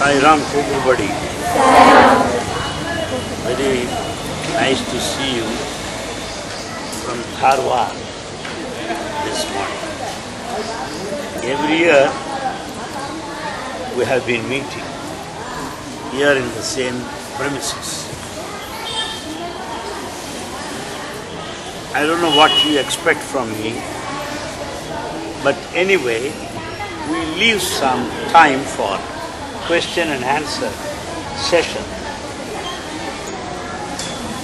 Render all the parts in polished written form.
Sai Ram to everybody. Very nice to see you from Dharwar this morning. Every year we have been meeting here in the same premises. I don't know what you expect from me, but anyway, we leave some time for question and answer session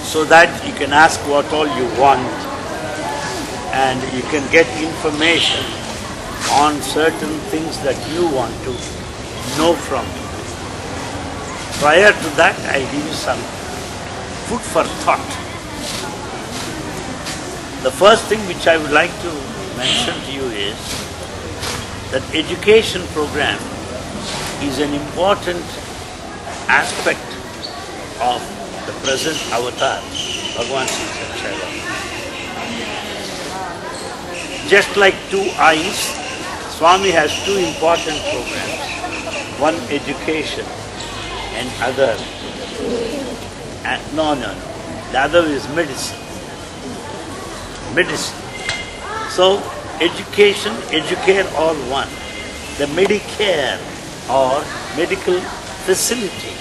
so that you can ask what all you want and you can get information on certain things that you want to know from me. Prior to that, I give you some food for thought. The first thing which I would like to mention to you is that education program is an important aspect of the present avatar, Bhagavan Sri Satsang. Just like two eyes, Swami has two important programs. One education and other, the other is medicine. So, education, educare all one. The Medicare or medical facility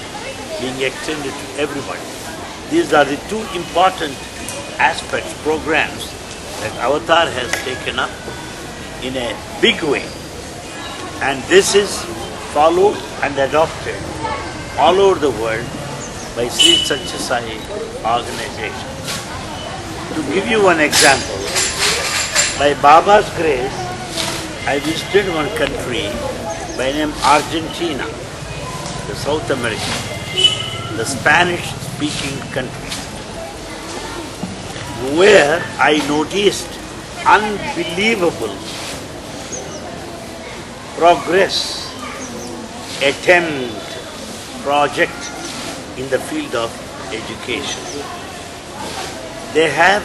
being extended to everybody. These are the two important aspects, programs that Avatar has taken up in a big way. And this is followed and adopted all over the world by Sri Satya Sai organizations. To give you one example, by Baba's grace, I visited one country by name Argentina, the South America, the Spanish-speaking country, where I noticed unbelievable progress, attempt, project in the field of education. They have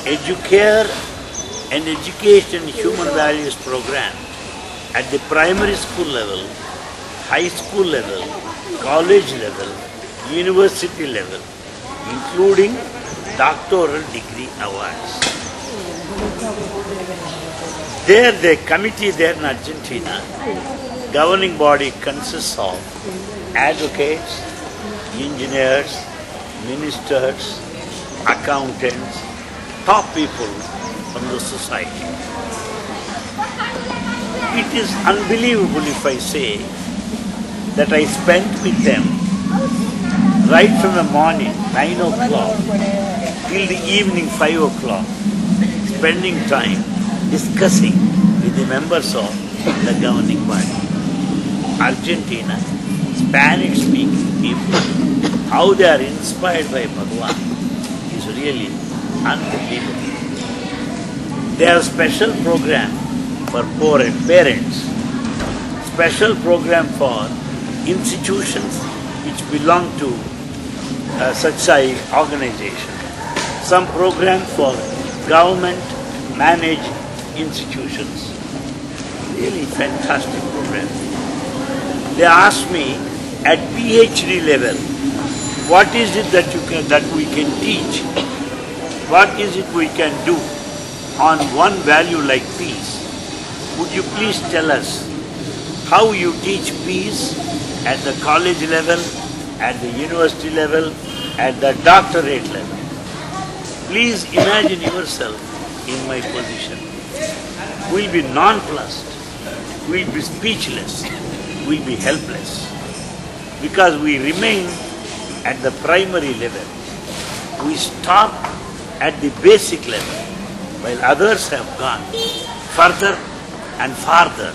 Educare and Education Human Values program at the primary school level, high school level, college level, university level, including doctoral degree awards. There, the committee there in Argentina, governing body consists of advocates, engineers, ministers, accountants, top people from the society. It is unbelievable if I say that I spent with them right from the morning, 9 o'clock, till the evening, 5 o'clock, spending time discussing with the members of the governing body. Argentina, Spanish-speaking people, how they are inspired by Bhagavan is really unbelievable. They have special program for poor parents, special program for institutions which belong to such a organization, some program for government-managed institutions. Really fantastic program. They asked me at PhD level, what is it that we can teach? What is it we can do on one value like peace? Would you please tell us how you teach peace at the college level, at the university level, at the doctorate level? Please imagine yourself in my position. We'll be nonplussed, we'll be speechless, we'll be helpless, because we remain at the primary level. We stop at the basic level, while others have gone further and farther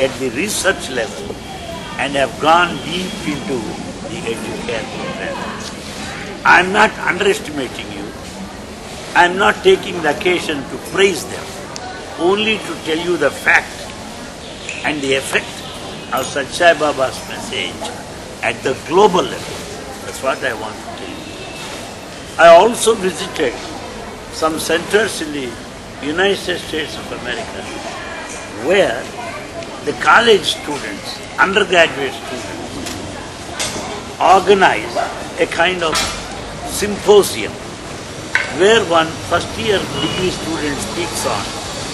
at the research level and have gone deep into the education program. I am not underestimating you. I am not taking the occasion to praise them, only to tell you the fact and the effect of Satsai Baba's message at the global level. That's what I want to tell you. I also visited some centers in the United States of America where the college students, undergraduate students, organize a kind of symposium where one first year degree student speaks on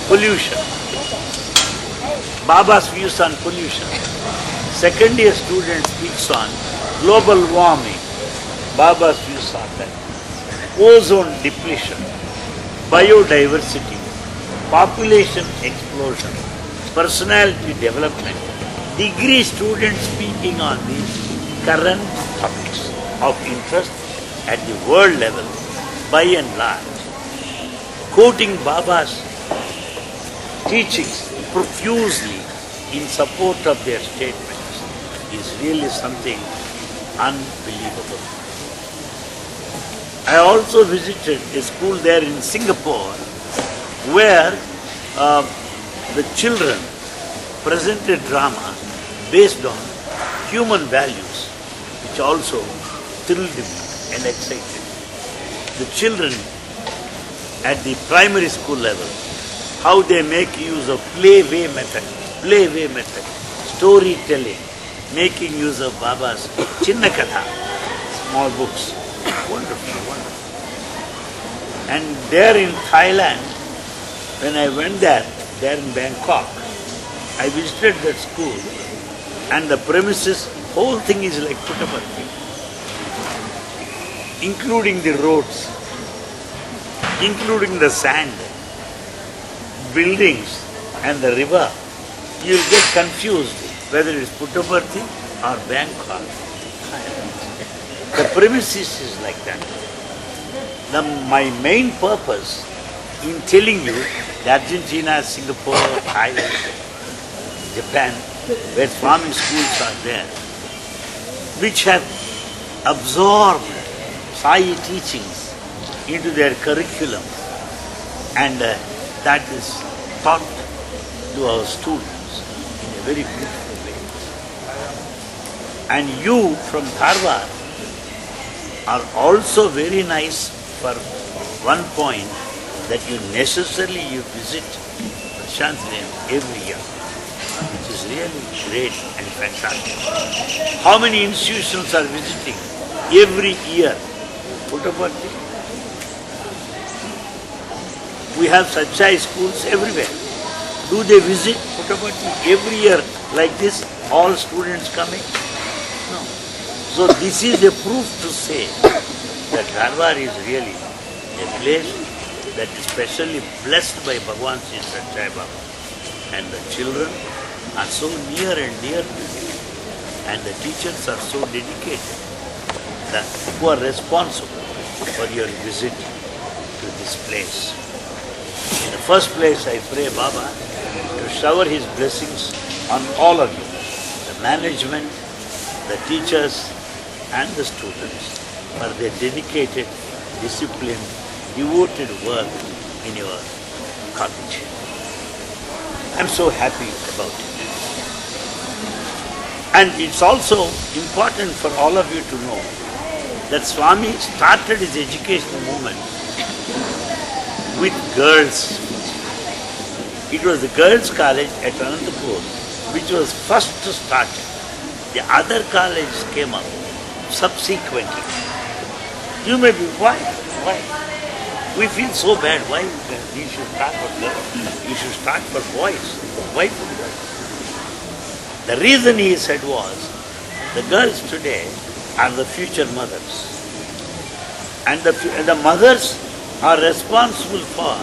pollution. Baba's views on pollution. Second year student speaks on global warming. Baba's views on that. Ozone depletion, biodiversity, population explosion, personality development. Degree students speaking on these current topics of interest at the world level by and large. Quoting Baba's teachings profusely in support of their statements is really something unbelievable. I also visited a school there in Singapore where the children presented drama based on human values, which also thrilled me and excited. The children at the primary school level, how they make use of play-way method, storytelling, making use of Baba's Chinnakatha, small books. Wonderful, wonderful. And there in Thailand, when I went there in Bangkok, I visited that school and the premises, whole thing is like Puttaparthi, including the roads, including the sand, buildings and the river. You'll get confused whether it's Puttaparthi or Bangkok. The premises is like that. My main purpose in telling you that Argentina, Singapore, Thailand, Japan, where Swami schools are there, which have absorbed Sai teachings into their curriculum, and that is taught to our students in a very beautiful way. And you from Dharwar are also very nice for one point, that you necessarily visit Prashanti Nilayam every year, which is really great and fantastic. How many institutions are visiting every year? Puttaparthi. We have Satsang schools everywhere. Do they visit Puttaparthi every year like this, all students coming? No. So this is a proof to say that Dharwar is really a place that is specially blessed by Bhagavan Sri Satsang Baba. And the children are so near and dear to him. And the teachers are so dedicated that who are responsible for your visit to this place. In the first place, I pray Baba to shower his blessings on all of you, the management, the teachers and the students, for their dedicated, disciplined, devoted work in your college. I'm so happy about it. And it's also important for all of you to know that Swami started his educational movement with girls. It was the girls' college at Anantapur which was first started. The other colleges came up subsequently. You may be, why? We feel so bad. Why we should start for girls? You should start for boys. Why? The reason he said was, the girls today are the future mothers. And the mothers are responsible for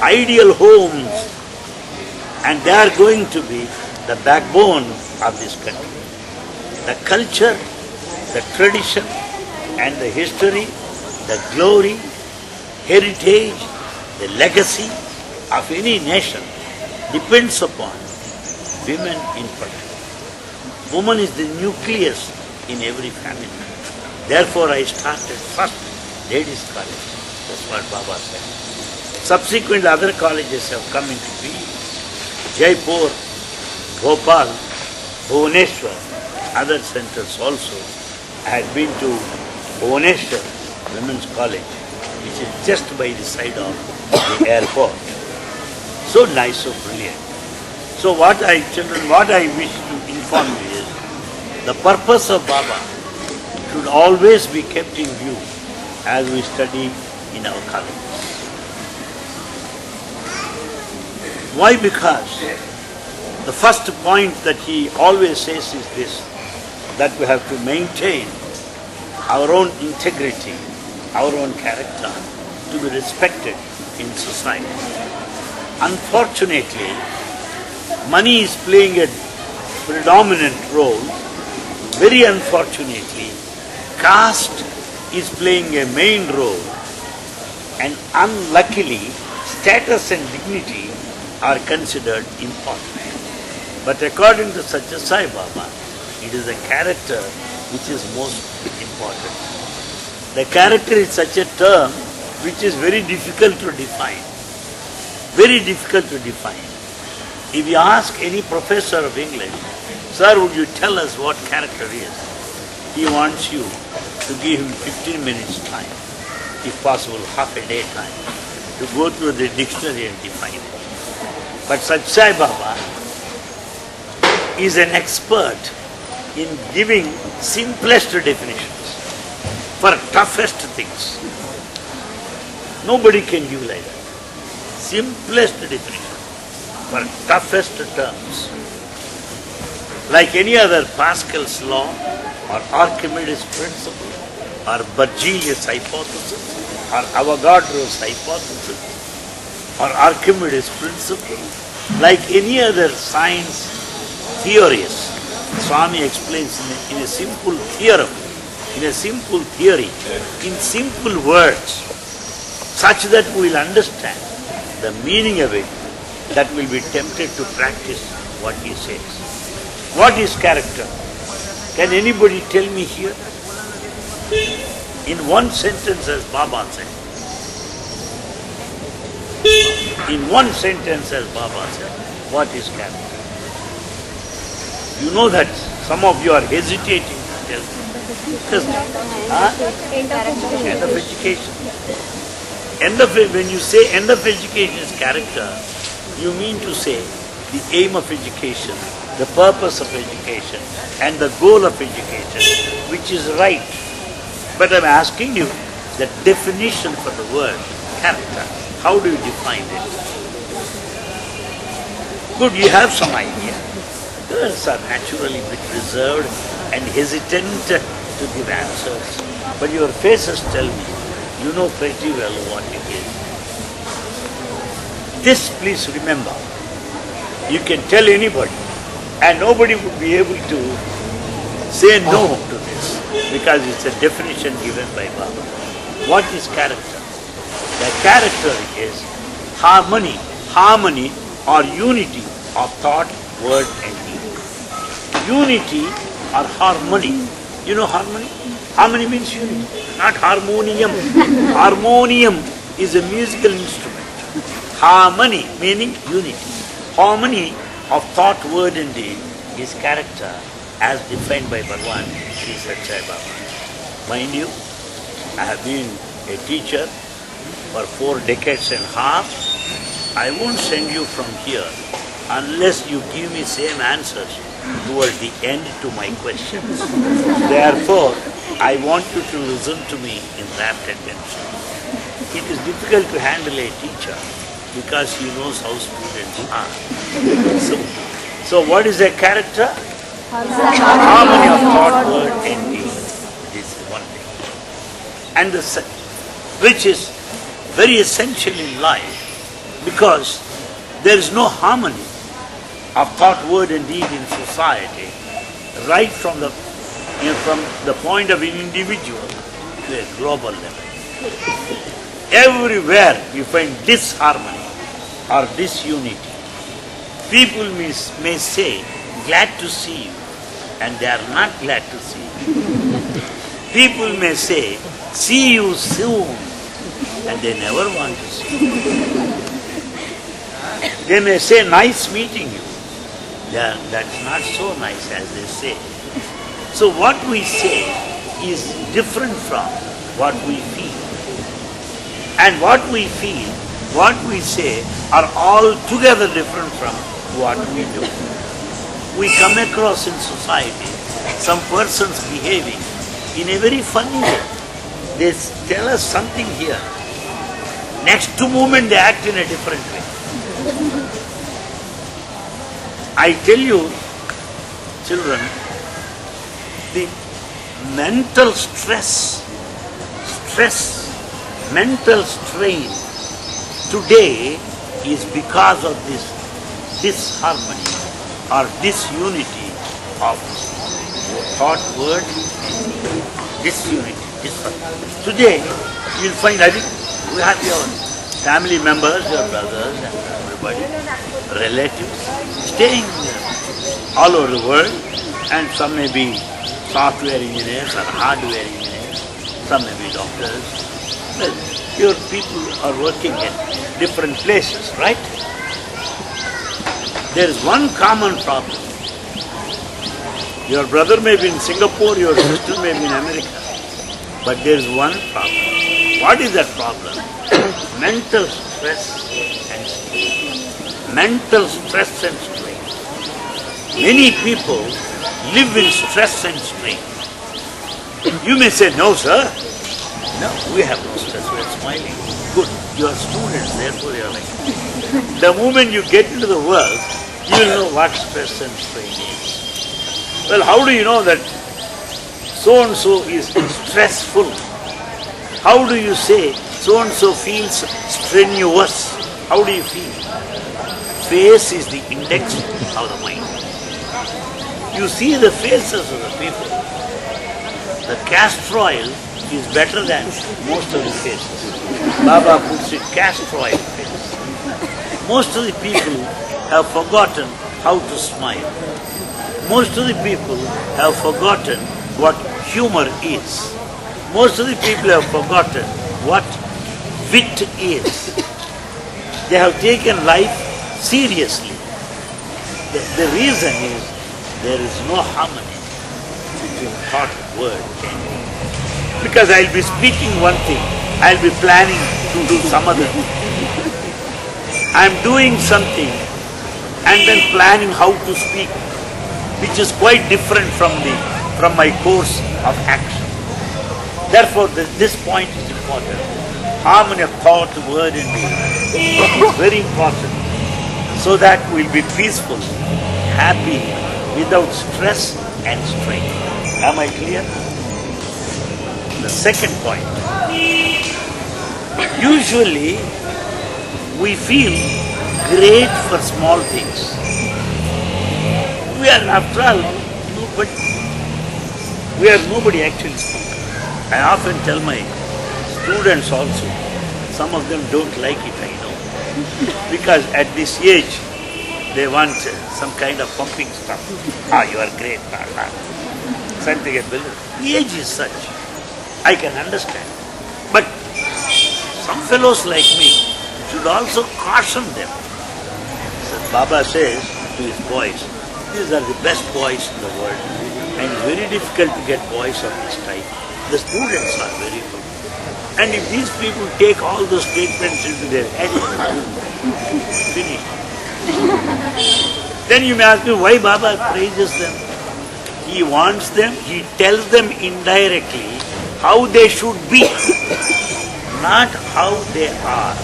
ideal homes, and they are going to be the backbone of this country. The culture, the tradition, and the history, the glory, heritage, the legacy of any nation depends upon women in particular. Woman is the nucleus in every family. Therefore, I started first ladies' college. That's what Baba said. Subsequent other colleges have come into being. Jaipur, Bhopal, Bhubaneswar, other centers also. I had been to Bhubaneswar Women's College, which is just by the side of the airport. So nice, so brilliant. So what I wish to inform you is, the purpose of Baba should always be kept in view as we study in our colleges. Why? Because the first point that he always says is this, that we have to maintain our own integrity, our own character, to be respected in society. Unfortunately, money is playing a predominant role. Very unfortunately, caste is playing a main role, and unluckily, status and dignity are considered important. But according to Satya Sai Baba, it is the character which is most important. The character is such a term which is very difficult to define. Very difficult to define. If you ask any professor of English, "Sir, would you tell us what character is?" He wants you to give him 15 minutes time, if possible half a day time, to go through the dictionary and define it. But Satya Sai Baba is an expert in giving simplest definitions for toughest things. Nobody can give like that. Simplest definition for toughest terms. Like any other Pascal's law or Archimedes' principle or Berzelius' hypothesis or Avogadro's hypothesis or Archimedes' principle, like any other science theories, Swami explains in a simple theorem, in a simple theory, in simple words, such that we will understand the meaning of it, that will be tempted to practice what he says. What is character? Can anybody tell me here? In one sentence, as Baba said. In one sentence, as Baba said, what is character? You know that some of you are hesitating to tell me. End of education. When you say end of education is character, you mean to say the aim of education, the purpose of education, and the goal of education, which is right. But I'm asking you the definition for the word character. How do you define it? Good, you have some idea. Girls are naturally a bit reserved and hesitant to give answers. But your faces tell me, you know pretty well what it is. This, please remember, you can tell anybody and nobody would be able to say no to this because it's a definition given by Baba. What is character? The character is harmony or unity of thought, word and deed. Unity or harmony. You know harmony? Harmony means unity, not harmonium. Harmonium is a musical instrument. Harmony meaning unity. Harmony of thought, word and deed is character as defined by Bhagwan Sri Satsang Baba. Mind you, I have been a teacher for 4 decades and a half. I won't send you from here unless you give me same answers towards the end to my questions. Therefore, I want you to listen to me in rapt attention. It is difficult to handle a teacher because he knows how students are. So what is a character? Harmony of thought, word and deed. This is one thing. And which is very essential in life because there is no harmony of thought, word and deed in society, right from the point of an individual to a global level. Everywhere you find disharmony or disunity. People may say, glad to see you, and they are not glad to see you. People may say, see you soon, and they never want to see you. They may say, nice meeting you. That's not so nice as they say. So what we say is different from what we feel. And what we feel, what we say are altogether different from what we do. We come across in society some persons behaving in a very funny way. They tell us something here. Next moment they act in a different way. I tell you, children, the mental stress, mental strain today is because of this disharmony or disunity of thought, word, disunity. Today, you'll find, I think, we have your family members, your brothers and everybody, relatives, staying all over the world, and some may be software engineers or hardware engineers, some may be doctors. Well, your people are working in different places, right? There is one common problem. Your brother may be in Singapore, your sister may be in America. But there is one problem. What is that problem? Mental stress and strain. Mental stress and strain. Many people live in stress and strain. You may say, no sir, no, we have no stress, we are smiling. Good, you are students, therefore you are like that. The moment you get into the world, you will know what stress and strain is. Well, how do you know that so-and-so is stressful? How do you say so-and-so feels strenuous? How do you feel? Face is the index of the mind. You see the faces of the people. The castor oil is better than most of the faces. Baba puts it castor oil face. Most of the people have forgotten how to smile. Most of the people have forgotten what humor is. Most of the people have forgotten what wit is. They have taken life seriously. The reason is there is no harmony between thought and word. Because I'll be speaking one thing, I'll be planning to do some other thing. I'm doing something and then planning how to speak, which is quite different from my course of action. Therefore, this point is important. Harmony of thought, word and deed is very important, so that we'll be peaceful, happy, without stress and strain. Am I clear? The second point. Usually, we feel great for small things. We are, after all, we are nobody actually. I often tell my students also, some of them don't like it, I know. Because at this age, they want some kind of pumping stuff. You are great, something a builder. The age is such. I can understand. But some fellows like me should also caution them. So Baba says to his boys, these are the best boys in the world. And it's very difficult to get boys of this type. The students are very good. And if these people take all those statements into their head, finish. Then you may ask me why Baba praises them. He wants them, he tells them indirectly how they should be, not how they are.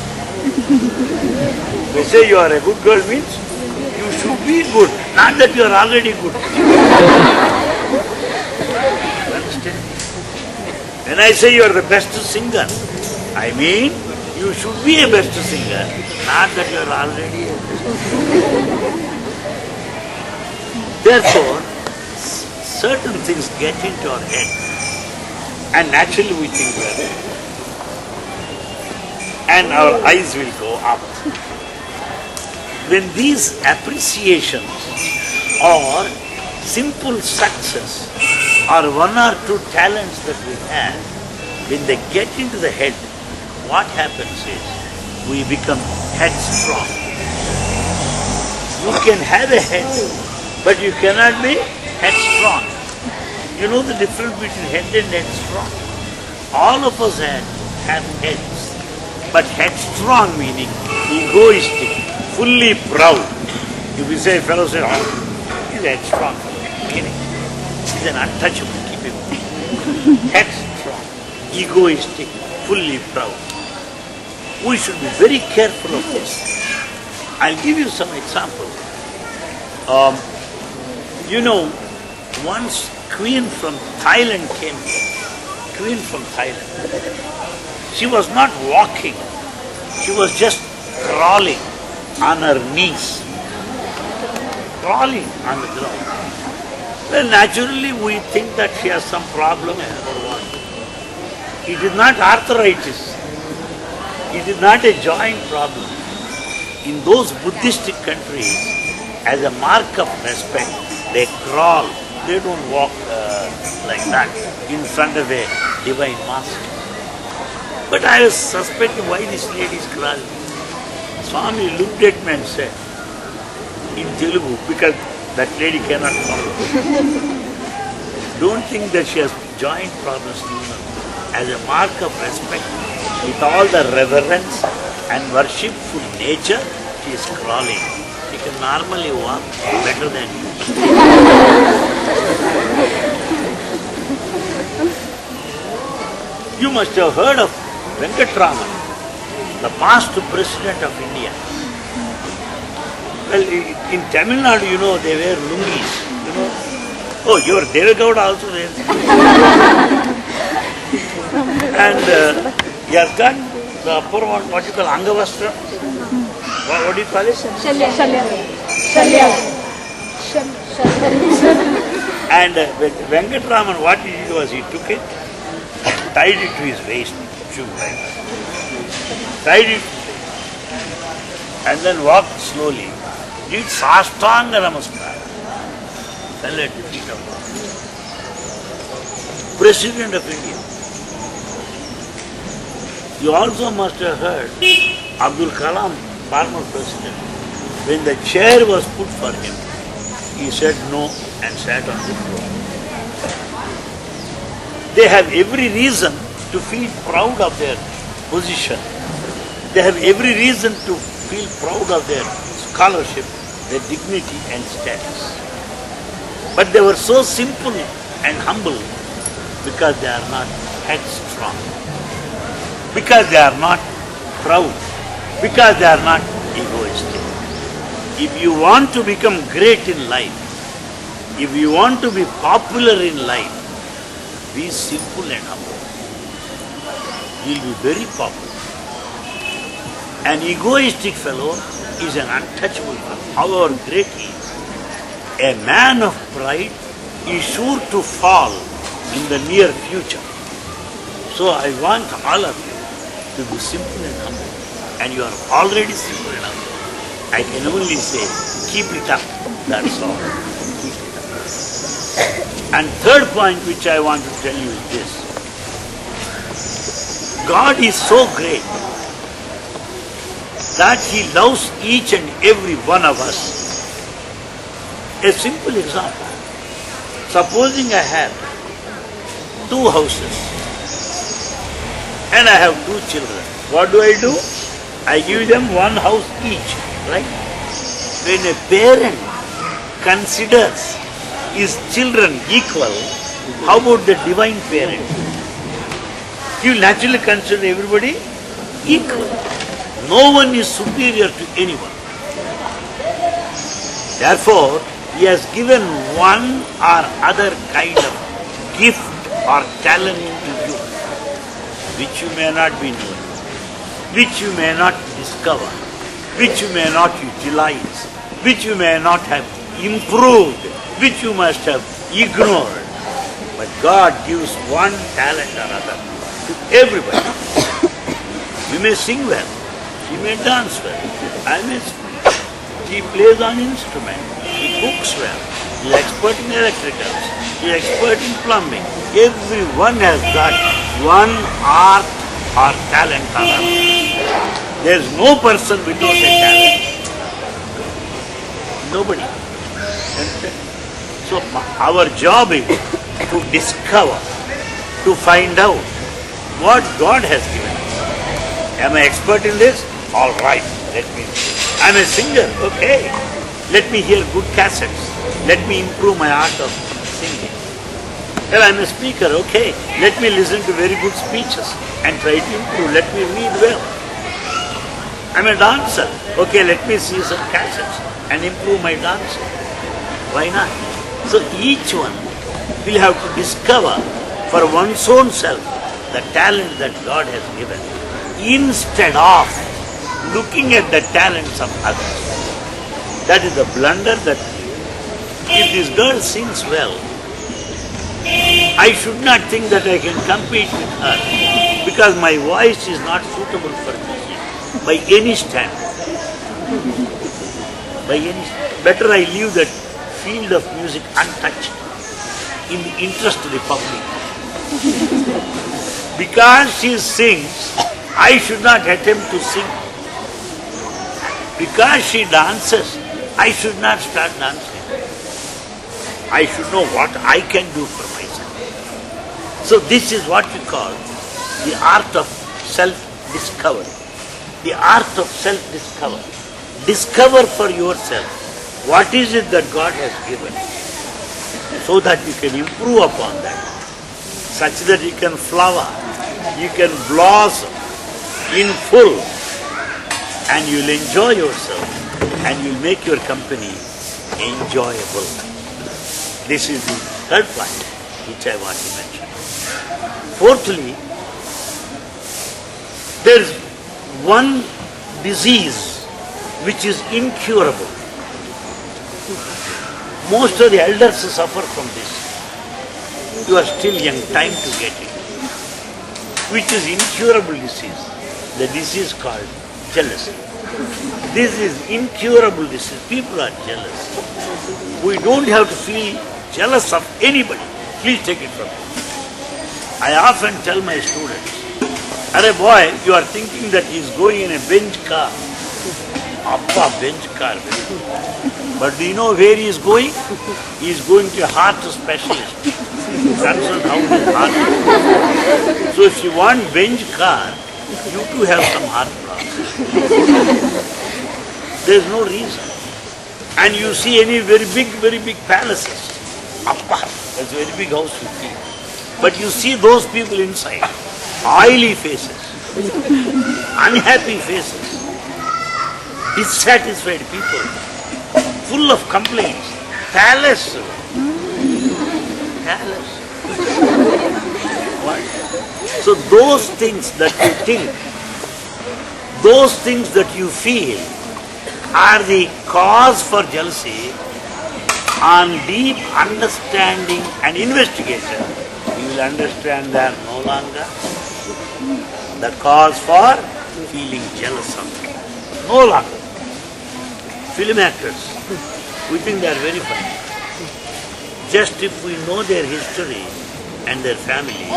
They say you are a good girl means you should be good, not that you are already good. You understand? When I say you are the best singer, I mean you should be a best singer, not that you are already a best singer. Therefore, certain things get into our head and naturally we think well and our eyes will go up. When these appreciations or simple success or one or two talents that we have, when they get into the head, what happens is we become headstrong. You can have a head, but you cannot be headstrong. You know the difference between head and headstrong? All of us have heads, but headstrong meaning egoistic, fully proud. If we say, fellow say, he's headstrong, meaning he's an untouchable, keep him. headstrong, egoistic, fully proud. We should be very careful of this. I'll give you some examples. Once Queen from Thailand came here. Queen from Thailand. She was not walking. She was just crawling on her knees. Crawling on the ground. Well, naturally we think that she has some problem or what. It is not arthritis. It is not a joint problem. In those Buddhistic countries, as a mark of respect, they crawl. They don't walk like that in front of a divine master. But I was suspecting why this lady is crawling. Swami looked at me and said, in Telugu, because that lady cannot follow. Don't think that she has joint problems. As a mark of respect, with all the reverence and worshipful nature, she is crawling. She can normally walk better than you. You must have heard of Venkatraman, the past president of India. Well, in Tamil Nadu, they wear lungis. Oh, your Devagowda also there. And he has got the upper one, what you call Angavastra. What do you call it? Shalya. And Venkatraman, what he did was he took it, tied it to his waist, like that. Tied it, and then walked slowly. Did Sastanga Namaskar. Fell at the feet of God. President of India. You also must have heard Abdul Kalam, former president, when the chair was put for him, he said no and sat on the floor. They have every reason to feel proud of their position. They have every reason to feel proud of their scholarship, their dignity and status. But they were so simple and humble because they are not headstrong, because they are not proud, because they are not egoistic. If you want to become great in life, if you want to be popular in life, be simple and humble. You will be very popular. An egoistic fellow is an untouchable fellow, however great he is. A man of pride is sure to fall in the near future. So I want all of you to be simple and humble. And you are already simple and humble. I can only say, keep it up. That's all. Keep it up. And third point which I want to tell you is this. God is so great that He loves each and every one of us. A simple example. Supposing I have 2 houses and I have 2 children. What do? I give them 1 house each, right? When a parent considers his children equal, how about the divine parent? He will naturally consider everybody equal. No one is superior to anyone. Therefore, He has given one or other kind of gift or talent to you, which you may not be knowing, which you may not discover, which you may not utilize, which you may not have improved, which you must have ignored. But God gives one talent or other to everybody. You may sing well, he may dance well, he plays on instrument, he cooks well, he is expert in electricals, he is expert in plumbing. Everyone has got one art or talent or other. There is no person without a talent. Nobody. So our job is to discover, to find out what God has given. Am I expert in this? All right, let me. I'm a singer, okay. Let me hear good cassettes. Let me improve my art of singing. Well, I'm a speaker, okay. Let me listen to very good speeches and try to improve. Let me read well. I'm a dancer. Okay, let me see some cassettes and improve my dancing. Why not? So each one will have to discover for one's own self the talent that God has given instead of looking at the talents of others. That is the blunder that if this girl sings well, I should not think that I can compete with her because my voice is not suitable for music by any standard. Better I leave that field of music untouched in the interest of the public. Because she sings, I should not attempt to sing. Because she dances, I should not start dancing. I should know what I can do for myself. So this is what we call the art of self-discovery. The art of self-discovery. Discover for yourself what is it that God has given so that you can improve upon that, such that you can flower, you can blossom in full, and you'll enjoy yourself and you'll make your company enjoyable. This is the third point which I want to mention. Fourthly, there is one disease which is incurable. Most of the elders suffer from this. You are still young, time to get it. Which is incurable disease. The disease called jealousy. This is incurable disease. People are jealous. We don't have to feel jealous of anybody. Please take it from me. I often tell my students, "Arey boy, you are thinking that he is going in a bench car." Appa, bench car. But do you know where he is going? He is going to a heart specialist. That's not how his heart is. So if you want bench car, you too have some heart problems. There is no reason. And you see any very big palaces. Appa, that's a very big house you see. But you see those people inside, oily faces, unhappy faces, dissatisfied people, full of complaints. Palace. What? So those things that you think, those things that you feel are the cause for jealousy. On deep understanding and investigation, you will understand they are no longer the cause for feeling jealous of me. No longer. Film actors, we think they are very funny. Just if we know their history and their family,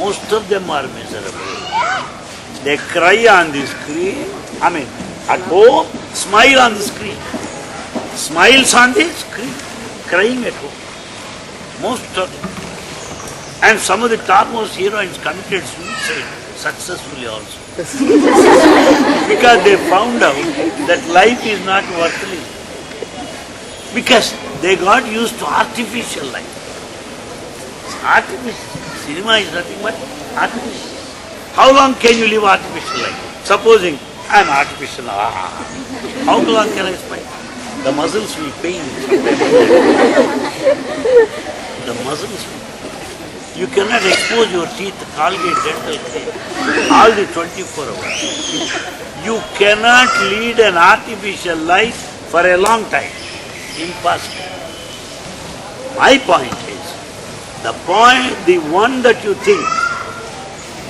most of them are miserable. They cry on the screen, at home, smile on the screen. Smiles on the screen, crying at home. Most of them. And some of the topmost heroines committed suicide successfully also. Because they found out that life is not worth living. Because they got used to artificial life. Artificial. Cinema is nothing but artificial. How long can you live artificial life? Supposing I am artificial. How long can I spend? The muscles will pain. The muscles will. You cannot expose your teeth, Colgate dental cream, all the 24 hours. You cannot lead an artificial life for a long time. Impossible. My point is, the one that you think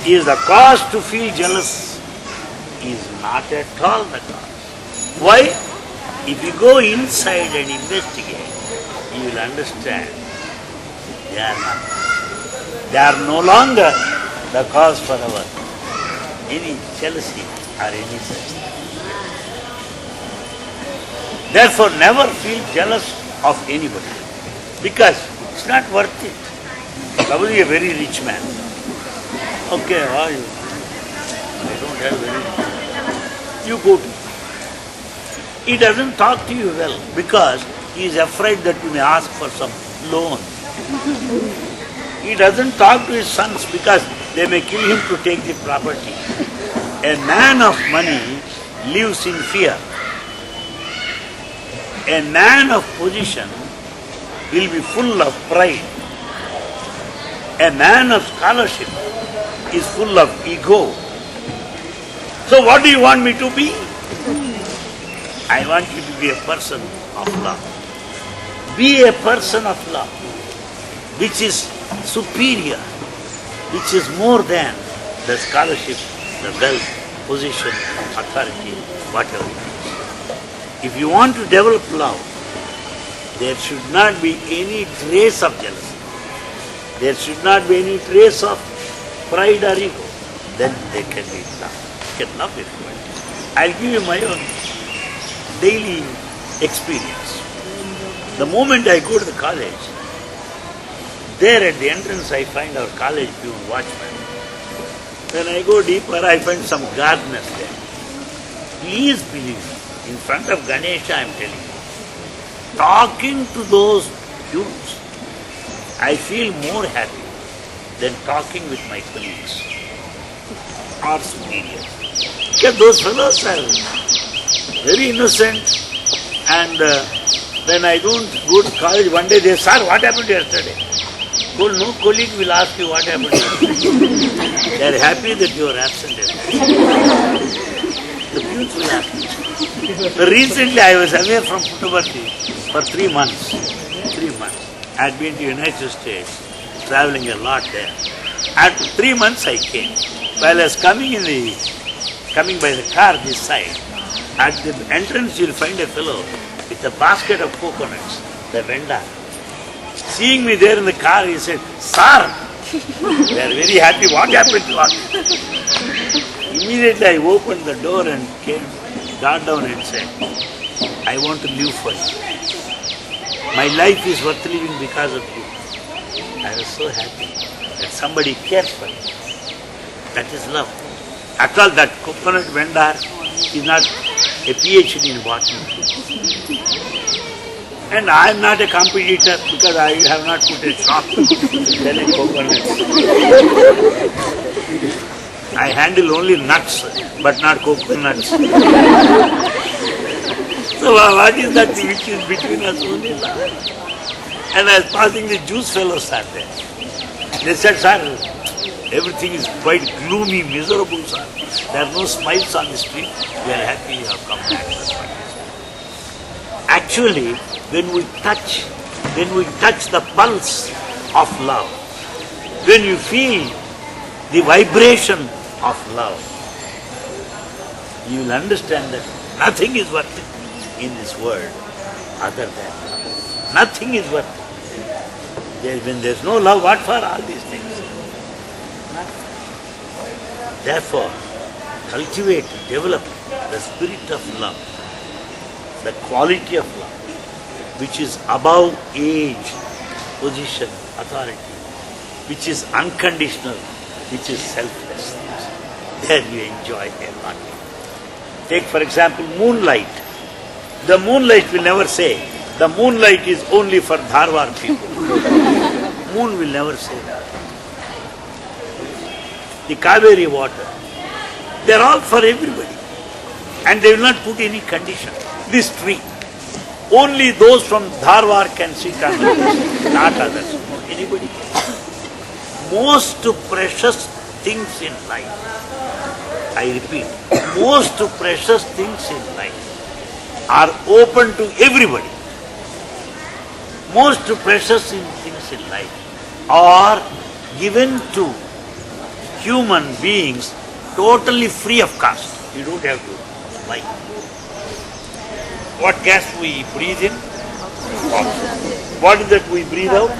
is the cause to feel jealous is not at all the cause. Why? If you go inside and investigate, you will understand they are not. They are no longer the cause for our any jealousy or any such thing. Therefore, never feel jealous of anybody because it's not worth it. Suppose you are a very rich man. Okay, how are you? I don't have very rich. You go to him. He doesn't talk to you well because he is afraid that you may ask for some loan. He He doesn't talk to his sons because they may kill him to take the property. A man of money lives in fear. A man of position will be full of pride. A man of scholarship is full of ego. So what do you want me to be? I want you to be a person of love. Be a person of love, which is superior, which is more than the scholarship, the wealth, position, authority, whatever it is. If you want to develop love, there should not be any trace of jealousy. There should not be any trace of pride or ego. Then there can be love. You can love everybody. I'll give you my own daily experience. The moment I go to the college, there at the entrance I find our college peon watchman. When I go deeper, I find some gardeners there. Please believe me, in front of Ganesha I am telling you, talking to those peons, I feel more happy than talking with my colleagues or superiors. Because those fellows are very innocent, and when I don't go to college, one day they say, "Sir, what happened yesterday?" Well, no colleague will ask you what happened yesterday. They are happy that you are absent yesterday. The peons will ask you. So recently I was away from Puttaparthi for 3 months. 3 months. I had been to United States, traveling a lot there. After 3 months I came. While I was coming by the car this side, at the entrance you'll find a fellow with a basket of coconuts, the vendor. Seeing me there in the car, he said, "Sir," they are very happy, "what happened to us?" Immediately I opened the door and got down and said, "I want to live for you. My life is worth living because of you." I was so happy that somebody cares for me. That is love. After all, that coconut vendor is not a PhD in botany. And I am not a competitor because I have not put a shop selling coconuts. I handle only nuts, but not coconuts. So what is that which is between us? Only love. And I was passing, the juice fellows are there. They said, "Sir, everything is quite gloomy, miserable, sir. There are no smiles on the street. We are happy you have come back." Actually, when we touch the pulse of love, when you feel the vibration of love, you will understand that nothing is worth it in this world other than love. Nothing is worth it. When there is no love, what for all these things? Nothing. Therefore, cultivate, develop the spirit of love, the quality of love, which is above age, position, authority, which is unconditional, which is selfless. There you enjoy a lot. Take for example moonlight. The moonlight will never say, "The moonlight is only for Dharwar people." Moon will never say that. The Kaveri water, they are all for everybody. And they will not put any condition. This tree, only those from Dharwar can sit under this, not others. Anybody can. Most precious things in life, I repeat, most precious things in life are open to everybody. Most precious things in life are given to human beings totally free of cost. You don't have to buy. What gas we breathe in? Oxygen. What is that we breathe out?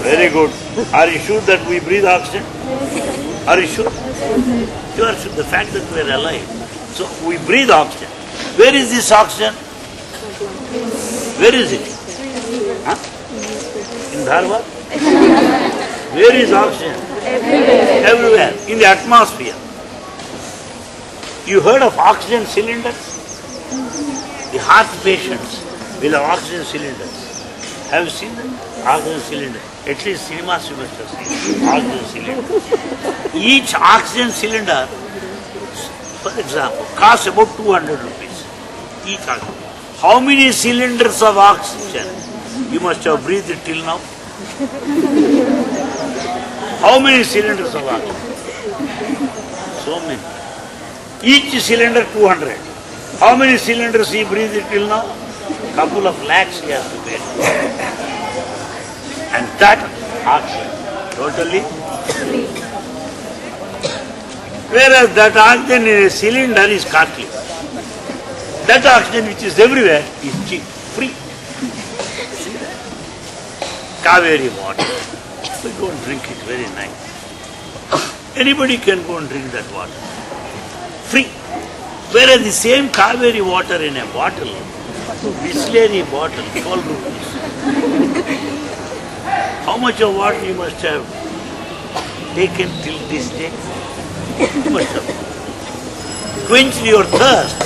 Very good. Are you sure that we breathe oxygen? Are you sure? You are sure. The fact that we are alive. So we breathe oxygen. Where is this oxygen? Where is it? Huh? In Dharwar? Where is oxygen? Everywhere. In the atmosphere. You heard of oxygen cylinders? The heart patients will have oxygen cylinders. Have you seen them? Oxygen cylinder. At least cinemas you must have seen. All the cylinders. Each oxygen cylinder, for example, costs about 200 rupees. Each oxygen. How many cylinders of oxygen you must have breathed till now? How many cylinders of oxygen? So many. Each cylinder 200. How many cylinders he breathed till now? Couple of lakhs he has to pay. And that oxygen totally free. Whereas that oxygen in a cylinder is costly. That oxygen which is everywhere is cheap, free. Kaveri water. We go and drink it, very nice. Anybody can go and drink that water. Free. Whereas the same Kaveri water in a bottle, Bisleri bottle, 12 rupees. How much of water you must have taken till this day? You must have quenched your thirst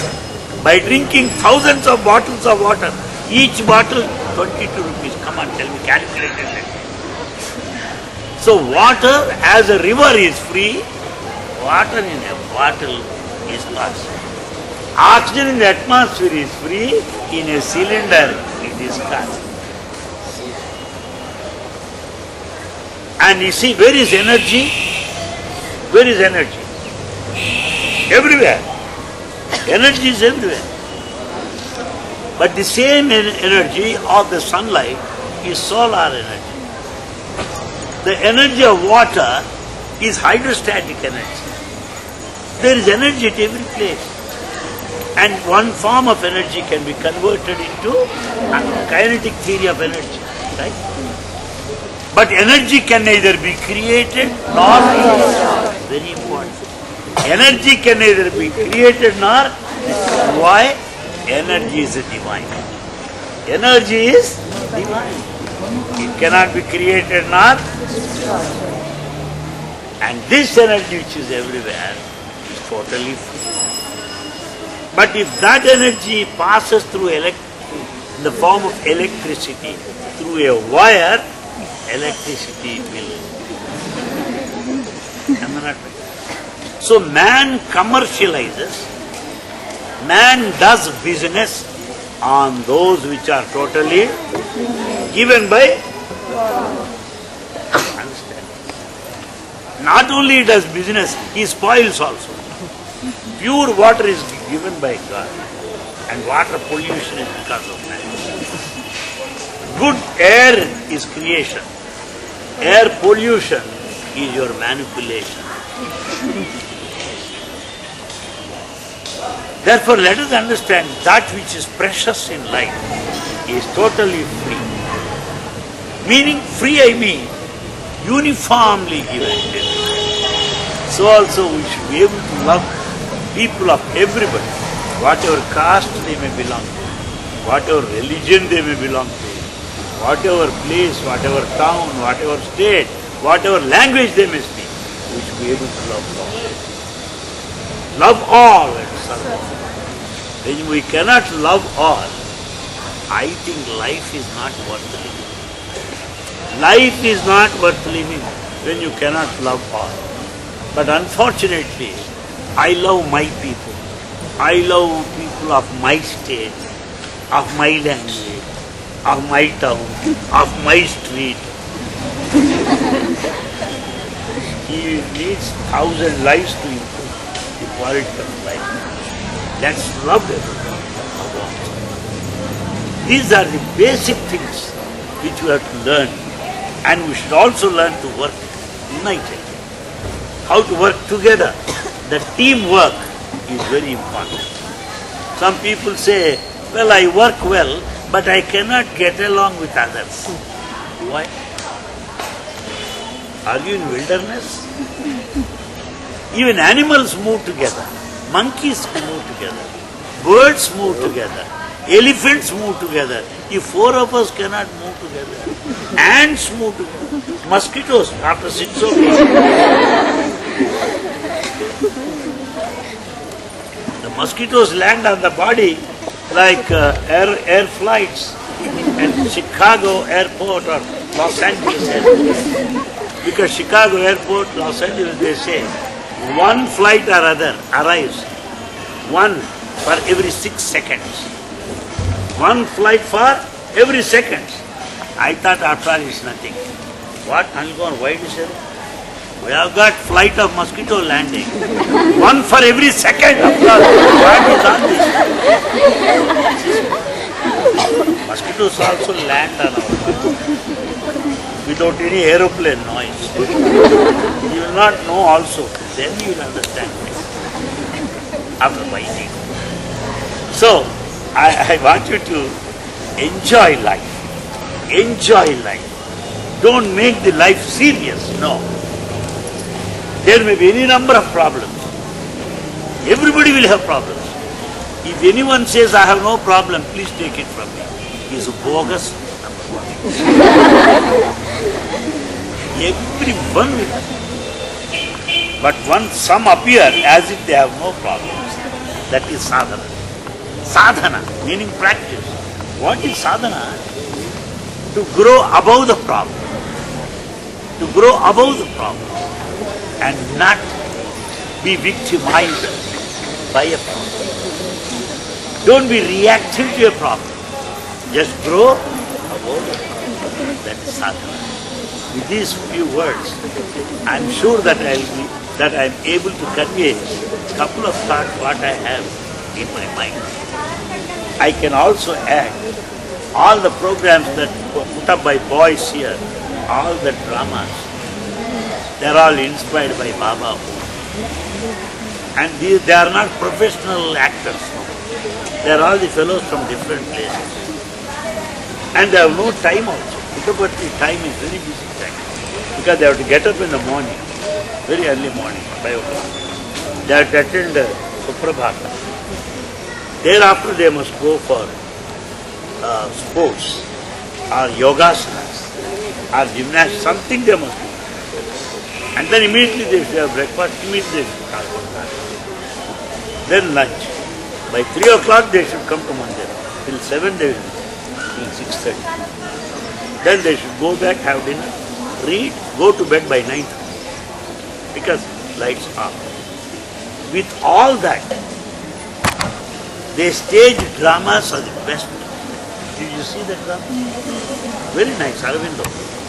by drinking thousands of bottles of water. Each bottle 22 rupees. Come on, tell me, calculate it. So water as a river is free, water in a bottle is costly. Oxygen in the atmosphere is free, in a cylinder it is costly. And you see, where is energy? Where is energy? Everywhere. Energy is everywhere. But the same energy of the sunlight is solar energy. The energy of water is hydrostatic energy. There is energy at every place. And one form of energy can be converted into a kinetic theory of energy. Right? But energy can neither be created nor destroyed. Very important. Energy can neither be created nor destroyed. Why? Energy is divine. Energy is divine. It cannot be created nor destroyed. And this energy which is everywhere is totally free. But if that energy passes through in the form of electricity, through a wire, electricity will. Am I not right? So man commercializes, man does business on those which are totally given by God. Understand? Not only does business, he spoils also. Pure water is given by God, and water pollution is because of man. Good air is creation. Air pollution is your manipulation. Therefore, let us understand that which is precious in life is totally free. Meaning, free I mean uniformly given. So also we should be able to love people of everybody, whatever caste they may belong to, whatever religion they may belong to, whatever place, whatever town, whatever state, whatever language they may speak, we should be able to love all. Love all and serve all. When we cannot love all, I think life is not worth living. Life is not worth living when you cannot love all. But unfortunately, I love my people. I love people of my state, of my language, of my town, of my street. He needs 1,000 lives to improve the quality of life. Let's love them. These are the basic things which we have to learn, and we should also learn to work united. How to work together. The teamwork is very important. Some people say, well, I work well, but I cannot get along with others. Why? Are you in wilderness? Even animals move together. Monkeys move together. Birds move together. Elephants move together. If four of us cannot move together, ants move together. Mosquitoes, after 6 of us. The mosquitoes land on the body like air flights at Chicago airport or Los Angeles Airport. Because Chicago Airport, Los Angeles, they say, one flight or other arrives, one for every 6 seconds. One flight for every second. I thought after all it's nothing. What? Anil Kumar, why did you say that? We have got flight of mosquito landing. One for every second. After all, what is all this? Mosquitoes also land on our planet without any aeroplane noise. You will not know also. Then you will understand after biting. So, I want you to enjoy life. Enjoy life. Don't make the life serious. No. There may be any number of problems. Everybody will have problems. If anyone says, I have no problem, please take it from me. He is bogus, number one. Everyone will have. But once some appear as if they have no problems, that is sadhana. Sadhana, meaning practice. What is sadhana? To grow above the problem. To grow above the problem. And not be victimized by a problem. Don't be reactive to a problem. Just grow above the problem. That is sadhana. With these few words, I am sure that I am able to convey a couple of thoughts what I have in my mind. I can also add all the programs that were put up by boys here, all the dramas, they are all inspired by Baba. And they are not professional actors. They are all the fellows from different places. And they have no time also. Puttaparthi time is very busy time. Because they have to get up in the morning, very early morning, 5 o'clock. They have to attend Suprabhata. Thereafter they must go for sports or yogasanas or gymnastics, something they must do. And then immediately they should have breakfast, immediately they should start with that. Then lunch. By 3 o'clock they should come to Mandir. Till 7 they will be, till 6:30. Then they should go back, have dinner, read, go to bed by 9. Because lights off. With all that, they stage dramas are the best. Did you see that drama? Very nice, Aravindo.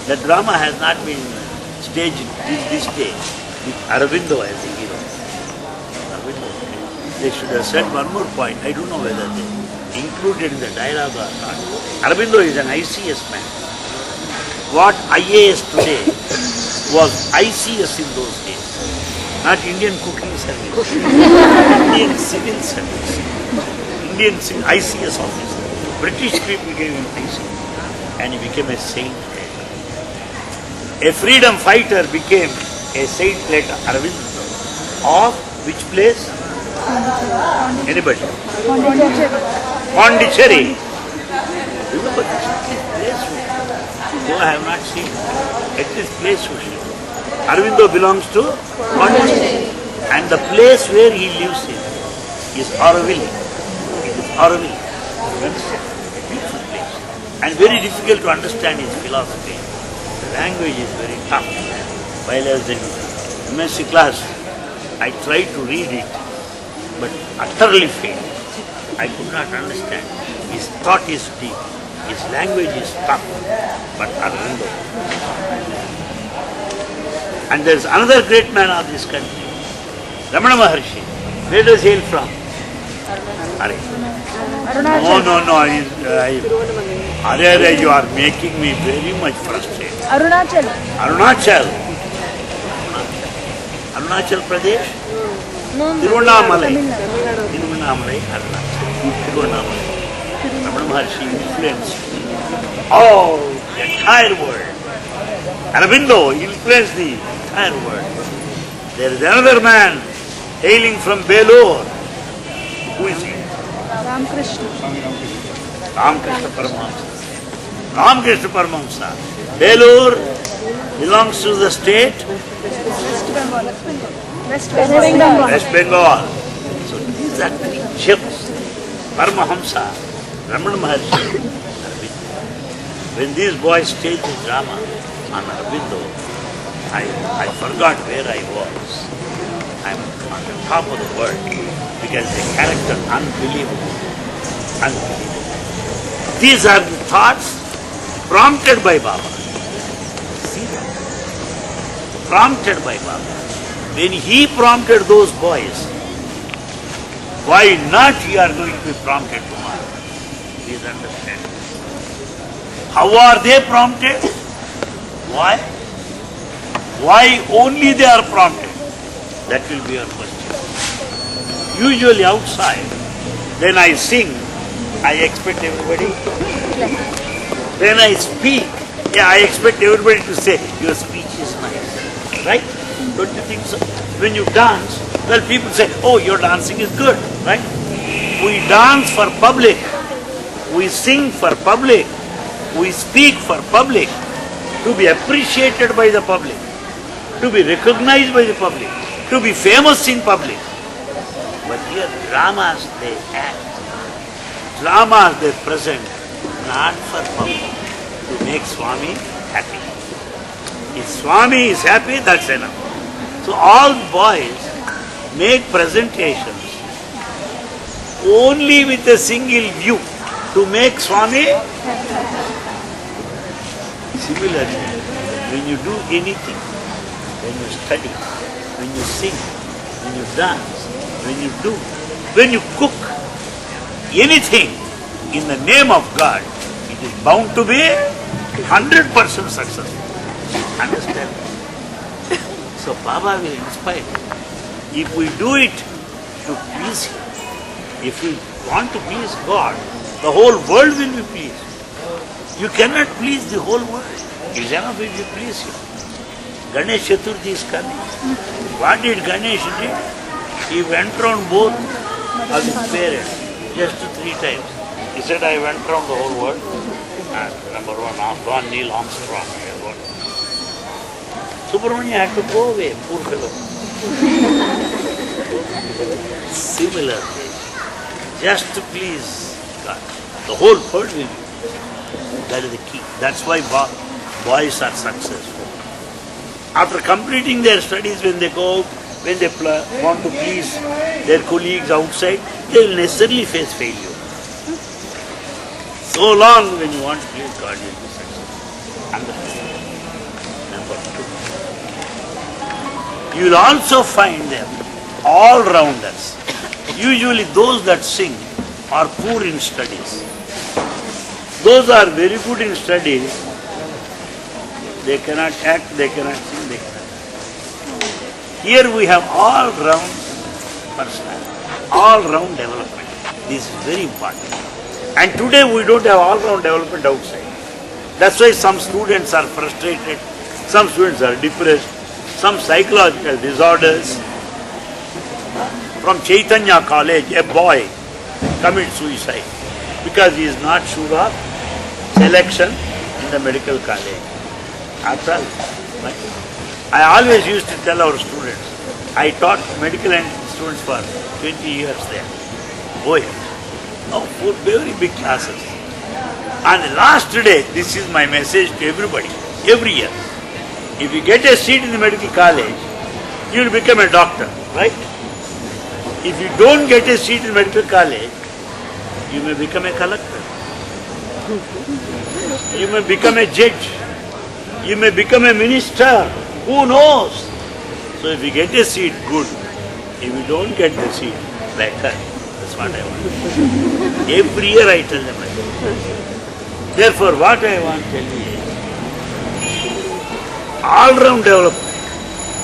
That drama has not been staged this day with Aravindo as the hero. Aravindo. They should have said one more point. I don't know whether they included in the dialogue or not. Aravindo is an ICS man. What IAS today was ICS in those days. Not Indian cooking service. Indian civil service. Indian ICS officer. British people gave him ICS. And he became a saint later. A freedom fighter became a saint later. Aravind. Of which place? Anybody? Pondicherry. Remember this place? Though I have not seen it. At this place you should. Aravindo belongs to Pondicherry. And the place where he lives in is Auroville. It is Auroville. You understand? A beautiful place. And very difficult to understand his philosophy. The language is very tough. While I was in MSc class, I tried to read it, but utterly failed. I could not understand. His thought is deep. His language is tough, but Aravindo. And there is another great man of this country, Ramana Maharshi. Where does he hail from? No. You are making me very much frustrated. Arunachal Pradesh? Tiruvannamalai, Arunachal. Tiruvannamalai. Ramana Maharshi influenced the entire world. Aravindo influenced the entire world. There is another man hailing from Belur. Who is he? Ramkrishna Paramahamsa. Belur belongs to the state? West Bengal. So these are three gems. Paramahamsa, Ramana Maharshi, When these boys staged the drama on Aurobindo, I forgot where I was. I'm on the top of the world because the character unbelievable. Unbelievable. These are the thoughts prompted by Baba. See that? Prompted by Baba. When he prompted those boys, why not you are going to be prompted tomorrow? Please understand. How are they prompted? Why? Why only they are prompted? That will be your question. Usually outside, when I sing, I expect everybody. When I speak, I expect everybody to say, your speech is nice. Right? Don't you think so? When you dance, well, people say, oh, your dancing is good. Right? We dance for public. We sing for public. We speak for public. To be appreciated by the public. To be recognized by the public. To be famous in public. But here, dramas they act. Dramas they present, not for public. To make Swami happy. If Swami is happy, that's enough. So all boys make presentations only with a single view, to make Swami happy. Similarly, when you do anything, when you study, when you sing, when you dance, when you cook, anything in the name of God, it is bound to be 100% successful. Understand? So Baba will inspire. If we do it to please Him, if we want to please God, the whole world will be pleased. You cannot please the whole world. It is enough if you please Him. Ganesh Chaturthi is coming. What did Ganesh do? He went round both of his parents just 3 times. He said, I went round the whole world. And number one, Neil Armstrong. Subramanya had to go away, poor fellow. Similarly, just to please God, the whole world will be. That is the key. That's why boys are successful. After completing their studies, when they go out, when they want to please their colleagues outside, they will necessarily face failure. So long when you want to please God, you will be successful. Understand? Number 2. You will also find them all-rounders. Usually those that sing are poor in studies. Those are very good in studies, they cannot act, they cannot sing, they cannot. Here we have all-round personality, all-round development. This is very important. And today we don't have all-round development outside. That's why some students are frustrated, some students are depressed, some psychological disorders. From Chaitanya College, a boy commits suicide because he is not sure of selection in the medical college. After all, I always used to tell our students, I taught medical students for 20 years there. Boy, for very big classes. And the last day, this is my message to everybody, every year. If you get a seat in the medical college, you will become a doctor, right? If you don't get a seat in medical college, you may become a collector. You may become a judge. You may become a minister. Who knows? So if you get a seat, good. If you don't get the seat, better. That's what I want. Every year I tell them like that. Therefore, what I want to tell you is, all-round development.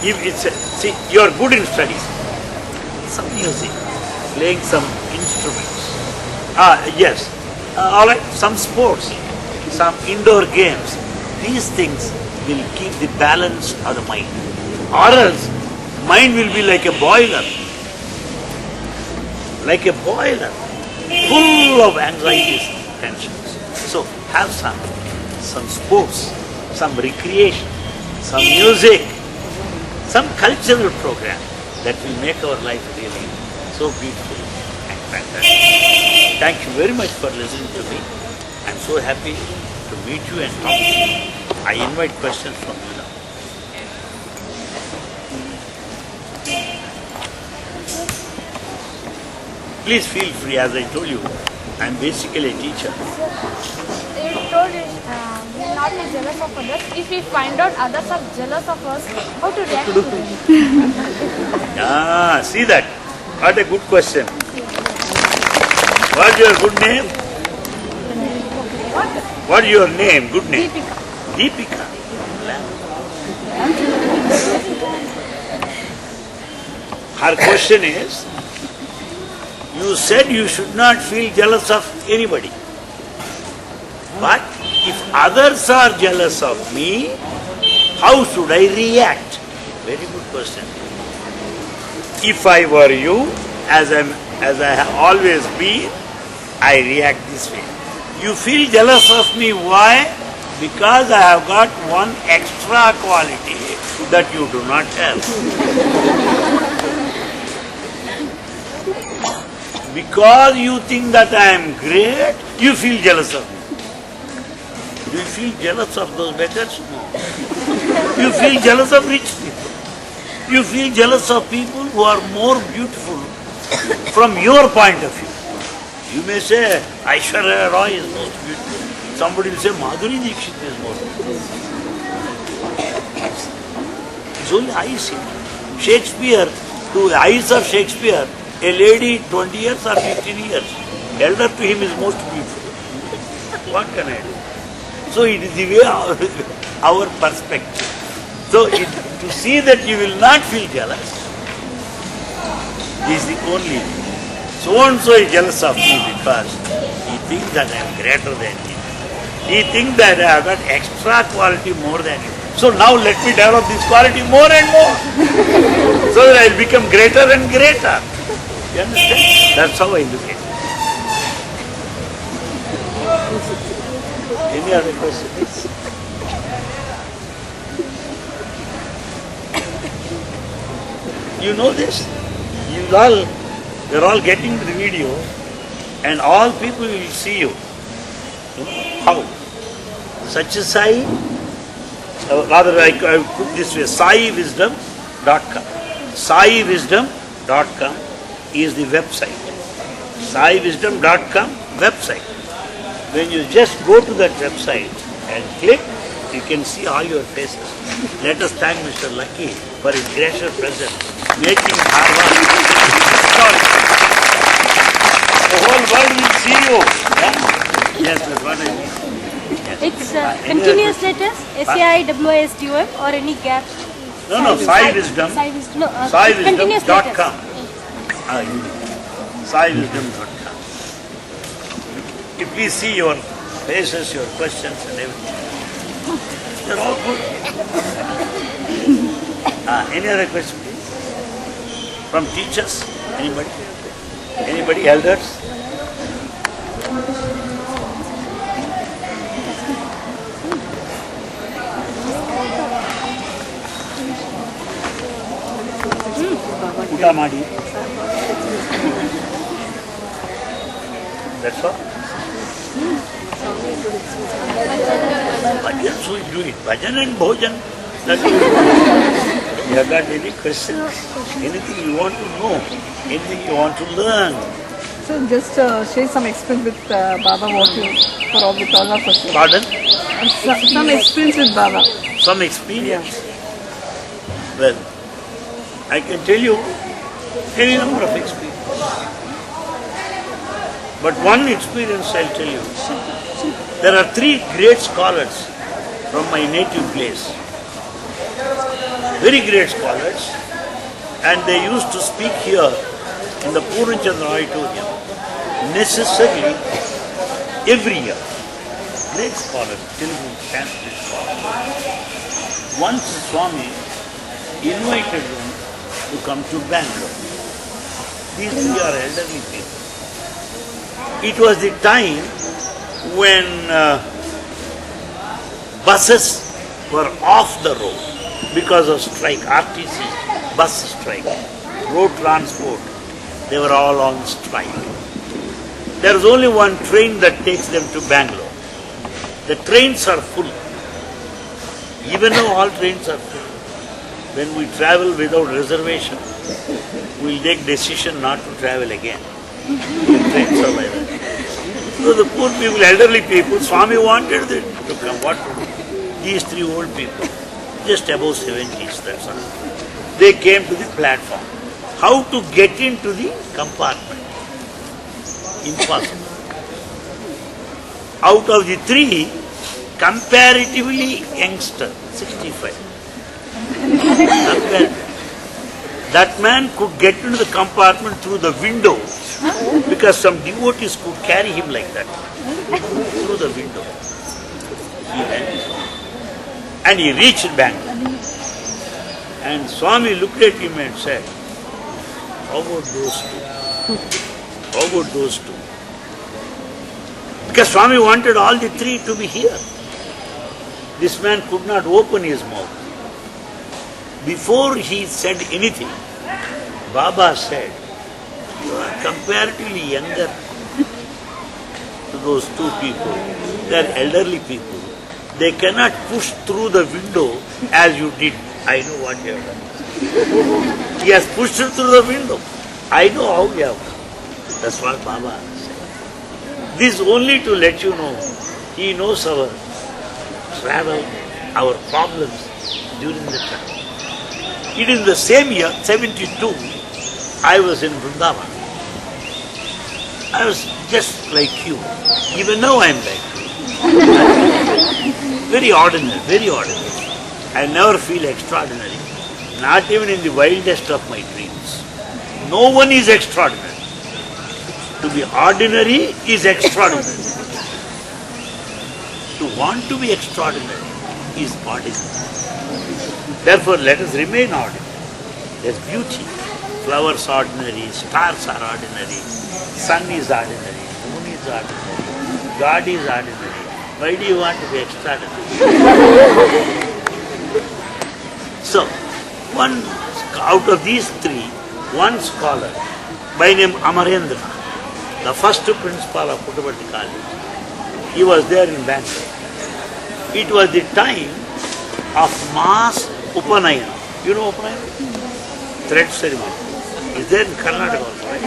If it's see, you are good in studies. Some music, playing some instruments. Yes. All right, some sports, some indoor games. These things will keep the balance of the mind. Or else, mind will be like a boiler. Like a boiler, full of anxieties, tensions. So, have some sports, some recreation, some music, some cultural program that will make our life really so beautiful and fantastic. Thank you very much for listening to me. I'm so happy to to meet you and talk to you. I invite questions from you now. Please feel free, as I told you, I am basically a teacher. You told we will not be jealous of others. If we find out others are jealous of us, how to react to them? See that? What a good question. What's your good name? What is your name? Good name? Deepika. Her question is, you said you should not feel jealous of anybody. But if others are jealous of me, how should I react? Very good question. If I were you, as I have always been, I react this way. You feel jealous of me, why? Because I have got one extra quality that you do not have. Because you think that I am great, you feel jealous of me. Do you feel jealous of those beggars? No. You feel jealous of rich people. You feel jealous of people who are more beautiful from your point of view. You may say, Aishwarya Roy is most beautiful. Somebody will say, Madhuri Dixit is most beautiful. It's only I see. Shakespeare, to the eyes of Shakespeare, a lady 20 years or 15 years, elder to him is most beautiful. What can I do? So it is the way our perspective. So to see that you will not feel jealous is the only thing. So-and-so is jealous of me because he thinks that I am greater than him. He thinks that I have got extra quality more than him. So now let me develop this quality more and more. So that I will become greater and greater. You understand? That's how I look at it. Any other questions? You know this? You're all getting the video and all people will see you. You know, how? Such a Sai, rather I put this way, saiwisdom.com. Saiwisdom.com is the website. Saiwisdom.com website. When you just go to that website and click, you can see all your faces. Let us thank Mr. Lucky for his gracious presence, making Dharwar. The whole world will see you. Yeah? Yes, that's what I mean. Yes. It's continuous letters, SAIWISDOM or any gaps? No, Saiwisdom. Saiwisdom.com. Saiwisdom.com. You please see your faces, your questions and everything. They're all good. Any other question, please? From teachers? Anybody? Anybody? Elders? Puta Madi. That's all? Bhajan, so we do it. Bhajan and Bhojan. That we do. You have got any questions? Anything you want to know? Anything you want to learn? So just share some experience with Baba walking with all of us. Pardon? Some experience with Baba. Some experience? Well, I can tell you any number of experiences. But one experience I'll tell you. There are 3 great scholars from my native place. Very great scholars. And they used to speak here in the Purnachandra auditorium necessarily every year. Great scholars, Telugu, Sanskrit scholars. Once Swami invited them to come to Bangalore. These 3 are elderly people. It was the time when buses were off the road because of strike, RTC, bus strike, road transport, they were all on strike. There is only one train that takes them to Bangalore. The trains are full. Even though all trains are full, when we travel without reservation, we'll take decision not to travel again. The trains are like that. So the poor people, elderly people, Swami wanted them to come. What to do? These three old people, just above 70s, that's all. They came to the platform. How to get into the compartment? Impossible. Out of the three, comparatively youngster, 65. That man could get into the compartment through the window because some devotees could carry him like that. Through the window. He went. And he reached Bangalore. And Swami looked at him and said, how about those two? How about those two? Because Swami wanted all the three to be here. This man could not open his mouth. Before he said anything, Baba said, you are comparatively younger to those two people. They are elderly people. They cannot push through the window as you did. I know what you have done. He has pushed through the window. I know how you have come. That's what Baba said. This only to let you know, he knows our travel, our problems during the travel. It is the same year, 72, I was in Vrindavan. I was just like you. Even now I am like you. Very ordinary, very ordinary. I never feel extraordinary. Not even in the wildest of my dreams. No one is extraordinary. To be ordinary is extraordinary. To want to be extraordinary is ordinary. Therefore, let us remain ordinary. There's beauty. Flowers are ordinary, stars are ordinary, sun is ordinary, moon is ordinary, God is ordinary. Why do you want to be extraordinary? So, one out of these three, one scholar by name Amarendra, the first principal of Puttaparthi College, he was there in Bangalore. It was the time of mass Upanayana. You know Upanayana? Thread ceremony. Is there in Karnataka also, right?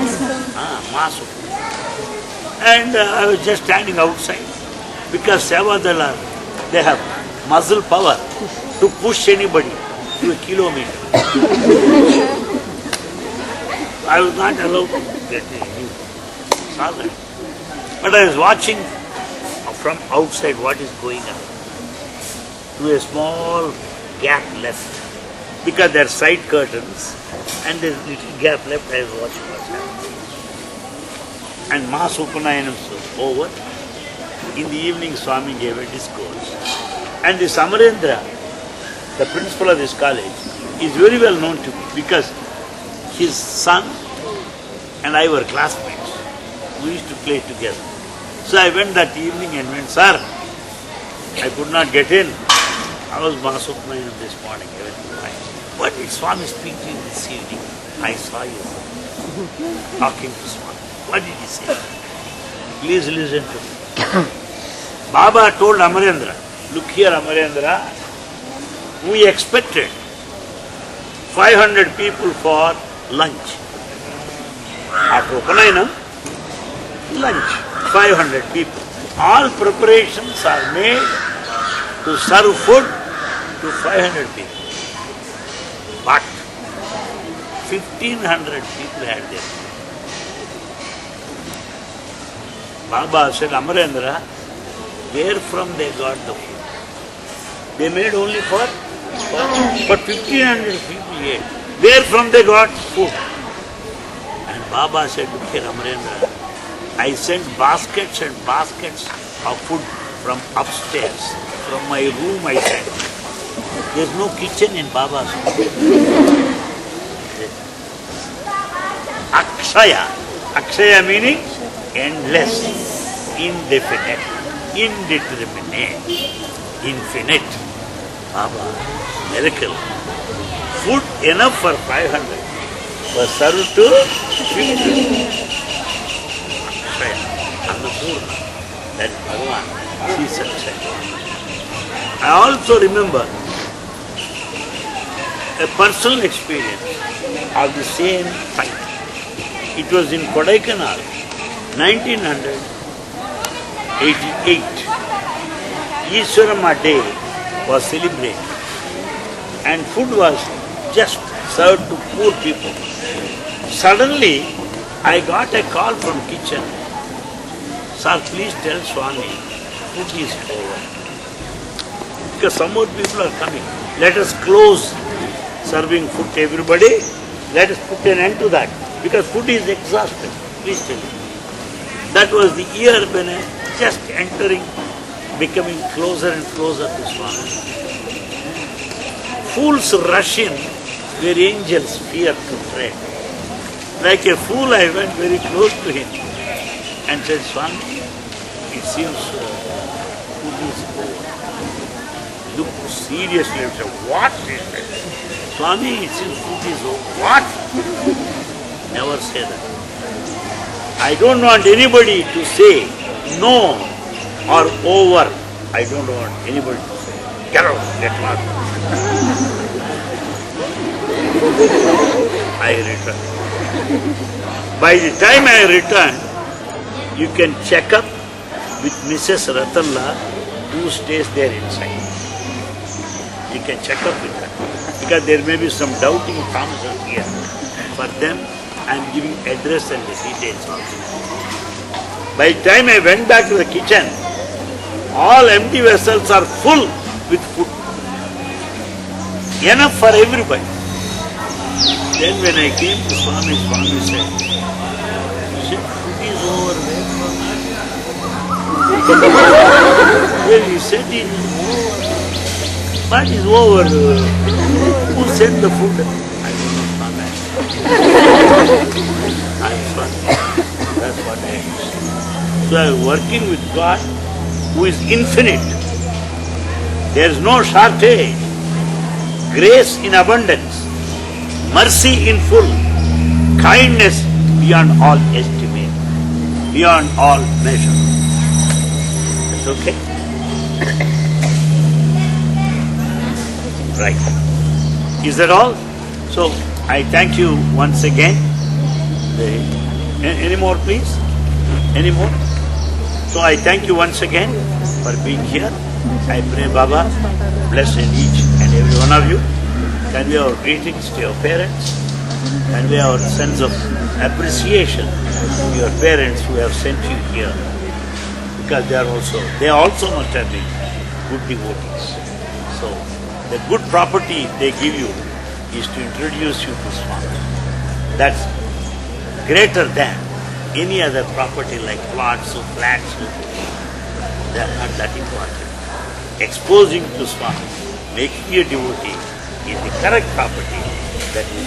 Mass Upanayana. And I was just standing outside because Sevadala, they have muscle power to push anybody to a kilometer. I was not allowed to get in. Saw that. But I was watching from outside what is going on. To a small gap left. Because there are side curtains and there is a little gap left, I was watching what's happening. And Mass Upanayana was over. In the evening, Swami gave a discourse. And this Amarendra, the principal of this college, is very well known to me because his son and I were classmates. We used to play together. So I went that evening and went, sir, I could not get in. I was Mass Upanayana this morning, everything fine. What did Swami speak to you this evening? I saw you talking to Swami. What did he say? Please listen to me. Baba told Amarendra, look here Amarendra, we expected 500 people for lunch. After Upanayana, lunch, 500 people. All preparations are made to serve food to 500 people. But 1,500 people had their food. Baba said, Amarendra, where from they got the food? They made only for 1,500 people ate. Where from they got food? And Baba said, look here Amarendra, I sent baskets and baskets of food from upstairs. From my room I sent. There's no kitchen in Baba's room. Akshaya. Akshaya meaning endless, indefinite, indeterminate, infinite. Baba, miracle. Food enough for 500 was served to 50. Akshaya, Annapurna, that is Bhagavan. see Satsang. I also remember a personal experience of the same type. It was in Kodaikanal, 1988. Ishwarama Day was celebrated and food was just served to poor people. Suddenly, I got a call from kitchen. Sir, please tell Swami, food is over. Because some more people are coming. Let us close serving food to everybody. Let us put an end to that. Because food is exhausted. Please tell me. That was the year when I just entering, becoming closer and closer to Swami. Fools rush in where angels fear to tread. Like a fool, I went very close to him and said, Swami, it seems food is over. Look seriously and said, what is it? Swami, it seems food is over. What? Never say that. I don't want anybody to say no or over. I don't want anybody to say, get out, get lost. I returned. By the time I returned, you can check up with Mrs. Ratanla, who stays there inside. You can check up with her. Because there may be some doubting Thomases here. For them, I am giving address and the details also. By the time I went back to the kitchen, all empty vessels are full with food. Enough for everybody. Then when I came to Swami, Swami said, food is over. Well, he said it is over. What is over? Who sent the food? I don't know, Swami. I'm Swami. That's what I am. So I am working with God who is infinite. There is no shortage. Grace in abundance. Mercy in full. Kindness beyond all estimate. Beyond all measure. That's okay? Right. Is that all? So, I thank you once again. Any more, please? Any more? So, I thank you once again for being here. I pray Baba bless each and every one of you. Convey our greetings to your parents. Convey our sense of appreciation to your parents who have sent you here. Because they also must have been good devotees. So, the good property they give you is to introduce you to Swami. That's greater than any other property like plots or flats. They are not that important. Exposing to Swami, making you a devotee is the correct property that we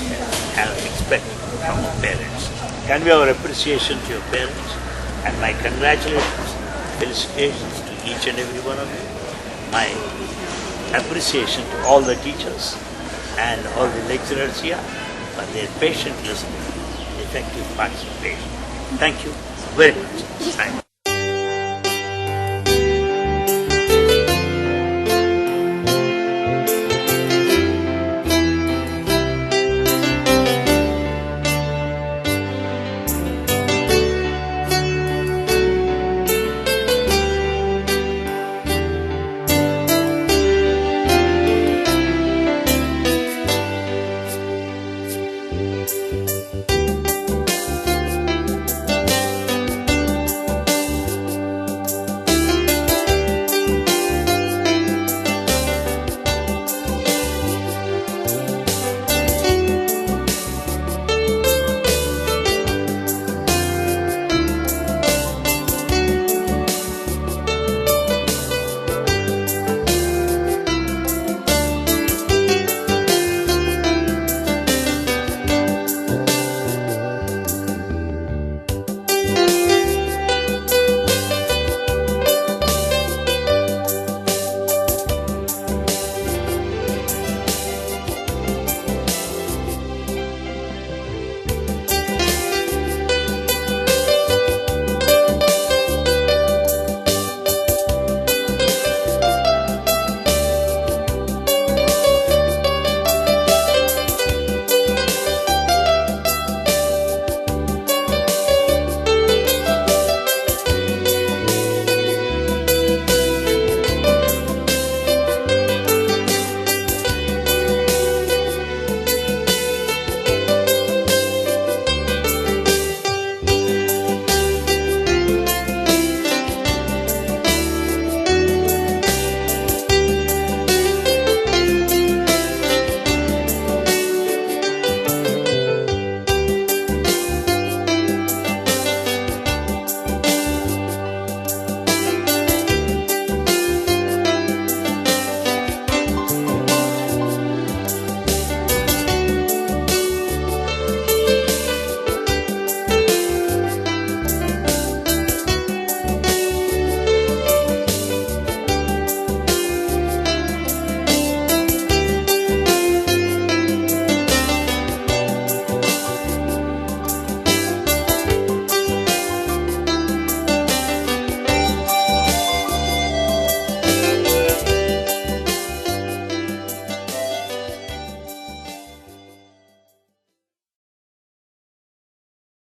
can expect from our parents. Convey our appreciation to your parents and my congratulations, felicitations to each and every one of you. My appreciation to all the teachers and all the lecturers here for their patient listening, effective participation. Thank you very much. Thank you.